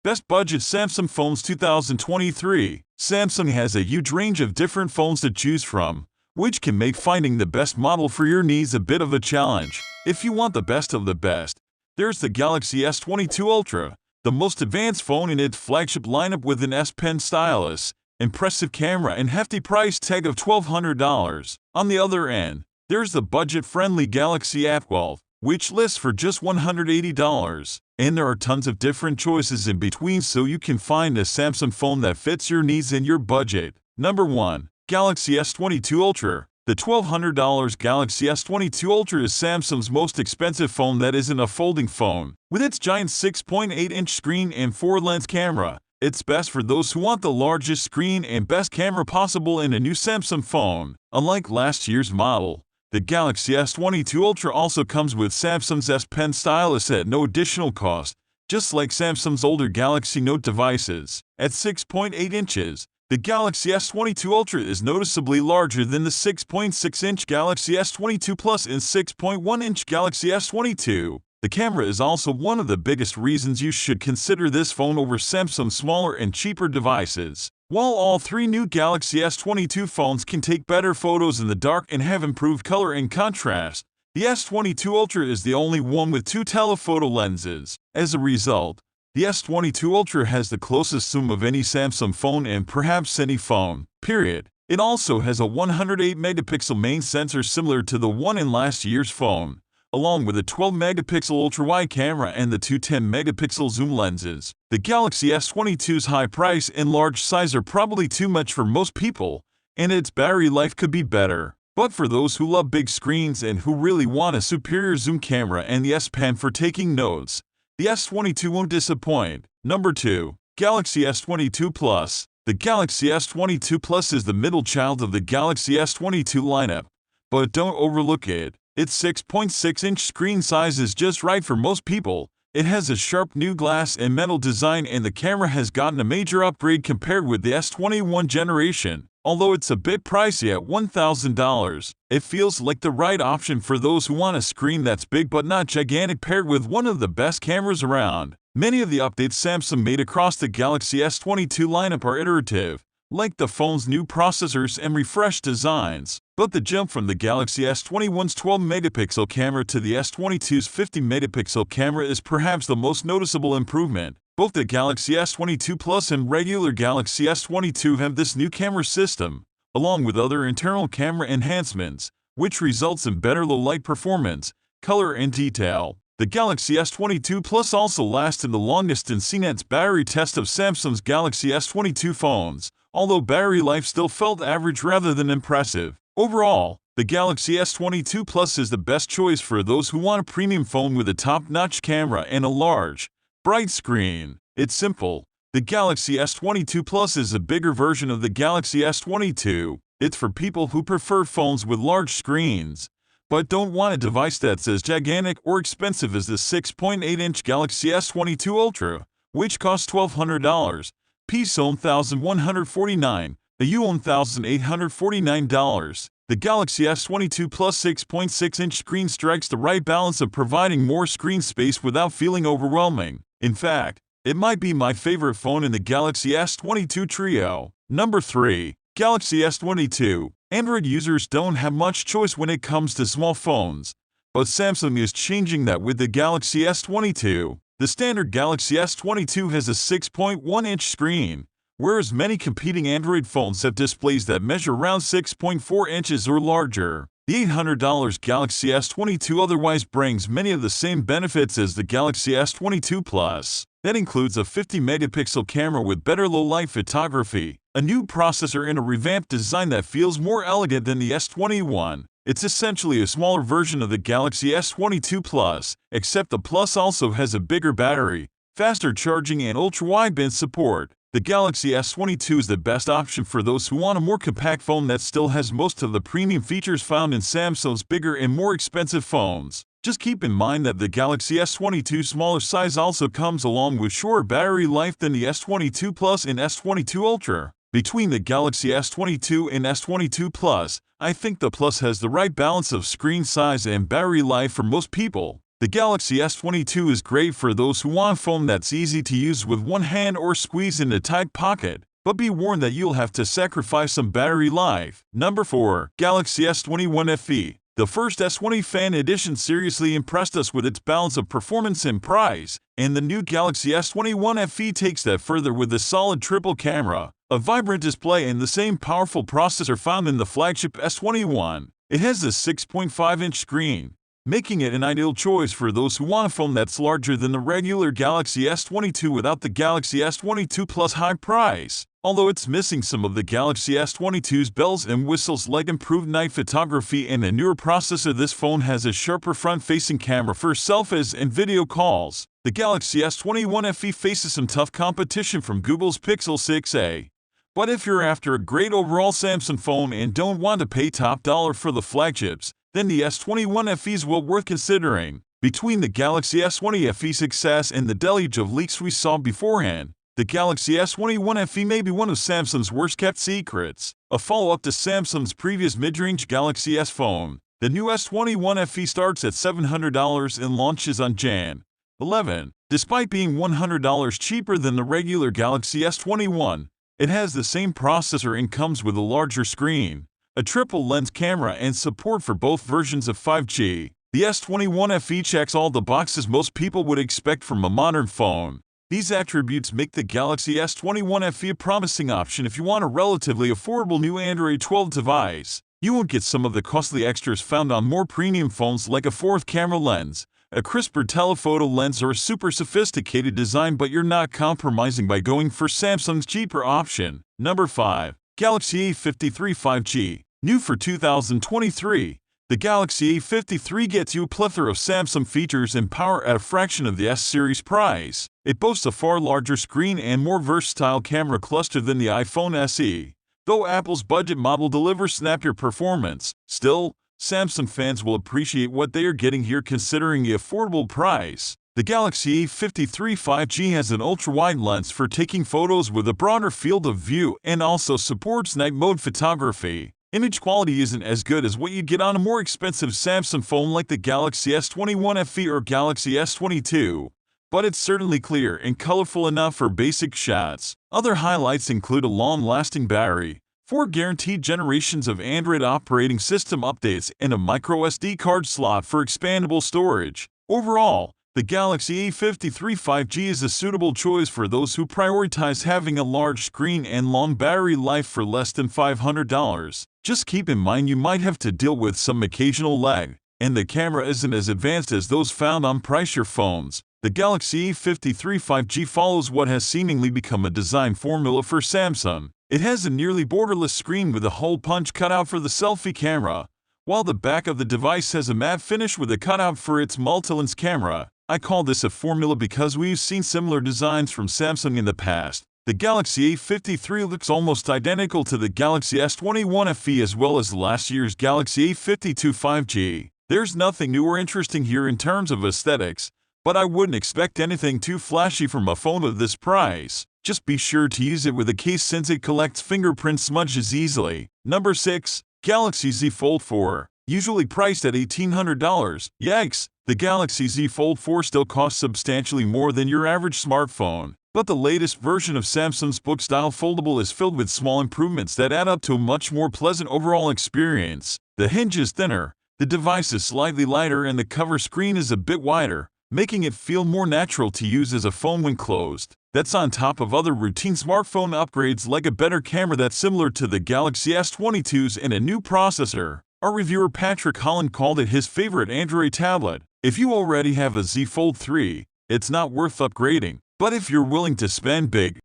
Best Budget Samsung Phones 2023. Samsung has a huge range of different phones to choose from, which can make finding the best model for your needs a bit of a challenge. If you want the best of the best, there's the Galaxy S22 Ultra, the most advanced phone in its flagship lineup with an S Pen stylus, impressive camera and hefty price tag of $1,200. On the other end, there's the budget-friendly Galaxy S22, which lists for just $180. And there are tons of different choices in between, so you can find a Samsung phone that fits your needs and your budget. Number 1. Galaxy S22 Ultra. The $1,200 Galaxy S22 Ultra is Samsung's most expensive phone that isn't a folding phone. With its giant 6.8-inch screen and 4-lens camera, it's best for those who want the largest screen and best camera possible in a new Samsung phone. Unlike last year's model, the Galaxy S22 Ultra also comes with Samsung's S Pen stylus at no additional cost, just like Samsung's older Galaxy Note devices. At 6.8 inches, the Galaxy S22 Ultra is noticeably larger than the 6.6-inch Galaxy S22 Plus and 6.1-inch Galaxy S22. The camera is also one of the biggest reasons you should consider this phone over Samsung's smaller and cheaper devices. While all three new Galaxy S22 phones can take better photos in the dark and have improved color and contrast, the S22 Ultra is the only one with two telephoto lenses. As a result, the S22 Ultra has the closest zoom of any Samsung phone and perhaps any phone, period. It also has a 108-megapixel main sensor similar to the one in last year's phone, along with a 12-megapixel ultra-wide camera and the two 10-megapixel zoom lenses. The Galaxy S22's high price and large size are probably too much for most people, and its battery life could be better. But for those who love big screens and who really want a superior zoom camera and the S Pen for taking notes, the S22 won't disappoint. Number 2. Galaxy S22 Plus. The Galaxy S22 Plus is the middle child of the Galaxy S22 lineup, but don't overlook it. Its 6.6-inch screen size is just right for most people. It has a sharp new glass and metal design, and the camera has gotten a major upgrade compared with the S21 generation. Although it's a bit pricey at $1,000, it feels like the right option for those who want a screen that's big but not gigantic paired with one of the best cameras around. Many of the updates Samsung made across the Galaxy S22 lineup are iterative, like the phone's new processors and refreshed designs. But the jump from the Galaxy S21's 12-megapixel camera to the S22's 50-megapixel camera is perhaps the most noticeable improvement. Both the Galaxy S22 Plus and regular Galaxy S22 have this new camera system, along with other internal camera enhancements, which results in better low-light performance, color, and detail. The Galaxy S22 Plus also lasted the longest in CNET's battery test of Samsung's Galaxy S22 phones, although battery life still felt average rather than impressive. Overall, the Galaxy S22 Plus is the best choice for those who want a premium phone with a top-notch camera and a large, bright screen. It's simple. The Galaxy S22 Plus is a bigger version of the Galaxy S22. It's for people who prefer phones with large screens, but don't want a device that's as gigantic or expensive as the 6.8-inch Galaxy S22 Ultra, which costs $1,200. PSO $1,149, the $1,849. The Galaxy S22 Plus 6.6-inch screen strikes the right balance of providing more screen space without feeling overwhelming. In fact, it might be my favorite phone in the Galaxy S22 trio. Number 3. Galaxy S22. Android users don't have much choice when it comes to small phones, but Samsung is changing that with the Galaxy S22. The standard Galaxy S22 has a 6.1-inch screen, whereas many competing Android phones have displays that measure around 6.4 inches or larger. The $800 Galaxy S22 otherwise brings many of the same benefits as the Galaxy S22 Plus. That includes a 50-megapixel camera with better low-light photography, a new processor, and a revamped design that feels more elegant than the S21. It's essentially a smaller version of the Galaxy S22 Plus, except the Plus also has a bigger battery, faster charging, and ultra-wideband support. The Galaxy S22 is the best option for those who want a more compact phone that still has most of the premium features found in Samsung's bigger and more expensive phones. Just keep in mind that the Galaxy S22's smaller size also comes along with shorter battery life than the S22 Plus and S22 Ultra. Between the Galaxy S22 and S22 Plus, I think the Plus has the right balance of screen size and battery life for most people. The Galaxy S22 is great for those who want a phone that's easy to use with one hand or squeeze in a tight pocket, but be warned that you'll have to sacrifice some battery life. Number 4. Galaxy S21 FE. The first S20 Fan Edition seriously impressed us with its balance of performance and price, and the new Galaxy S21 FE takes that further with a solid triple camera, a vibrant display, and the same powerful processor found in the flagship S21. It has a 6.5-inch screen, making it an ideal choice for those who want a phone that's larger than the regular Galaxy S22 without the Galaxy S22 Plus high price. Although it's missing some of the Galaxy S22's bells and whistles like improved night photography and a newer processor, this phone has a sharper front-facing camera for selfies and video calls. The Galaxy S21 FE faces some tough competition from Google's Pixel 6a. But if you're after a great overall Samsung phone and don't want to pay top dollar for the flagships, then the S21 FE is well worth considering. Between the Galaxy S20 FE success and the deluge of leaks we saw beforehand, the Galaxy S21 FE may be one of Samsung's worst-kept secrets. A follow-up to Samsung's previous mid-range Galaxy S phone, the new S21 FE starts at $700 and launches on Jan 11. Despite being $100 cheaper than the regular Galaxy S21, it has the same processor and comes with a larger screen, a triple-lens camera, and support for both versions of 5G. The S21 FE checks all the boxes most people would expect from a modern phone. These attributes make the Galaxy S21 FE a promising option if you want a relatively affordable new Android 12 device. You won't get some of the costly extras found on more premium phones like a fourth camera lens, a crisper telephoto lens, or a super sophisticated design, but you're not compromising by going for Samsung's cheaper option. Number 5. Galaxy A53 5G. New for 2023. The Galaxy A53 gets you a plethora of Samsung features and power at a fraction of the S-series price. It boasts a far larger screen and more versatile camera cluster than the iPhone SE. Though Apple's budget model delivers snappier performance, still, Samsung fans will appreciate what they are getting here considering the affordable price. The Galaxy A53 5G has an ultra-wide lens for taking photos with a broader field of view and also supports night mode photography. Image quality isn't as good as what you'd get on a more expensive Samsung phone like the Galaxy S21 FE or Galaxy S22, but it's certainly clear and colorful enough for basic shots. Other highlights include a long-lasting battery, 4 guaranteed generations of Android operating system updates, and a microSD card slot for expandable storage. Overall, the Galaxy A53 5G is a suitable choice for those who prioritize having a large screen and long battery life for less than $500. Just keep in mind you might have to deal with some occasional lag, and the camera isn't as advanced as those found on pricier phones. The Galaxy A53 5G follows what has seemingly become a design formula for Samsung. It has a nearly borderless screen with a hole punch cutout for the selfie camera, while the back of the device has a matte finish with a cutout for its multi-lens camera. I call this a formula because we've seen similar designs from Samsung in the past. The Galaxy A53 looks almost identical to the Galaxy S21 FE as well as last year's Galaxy A52 5G. There's nothing new or interesting here in terms of aesthetics, but I wouldn't expect anything too flashy from a phone of this price. Just be sure to use it with a case since it collects fingerprint smudges easily. Number 6. Galaxy Z Fold 4. Usually priced at $1,800. Yikes! The Galaxy Z Fold 4 still costs substantially more than your average smartphone. But the latest version of Samsung's book-style foldable is filled with small improvements that add up to a much more pleasant overall experience. The hinge is thinner, the device is slightly lighter, and the cover screen is a bit wider, making it feel more natural to use as a phone when closed. That's on top of other routine smartphone upgrades like a better camera that's similar to the Galaxy S22's and a new processor. Our reviewer Patrick Holland called it his favorite Android tablet. If you already have a Z Fold 3, it's not worth upgrading. But if you're willing to spend big,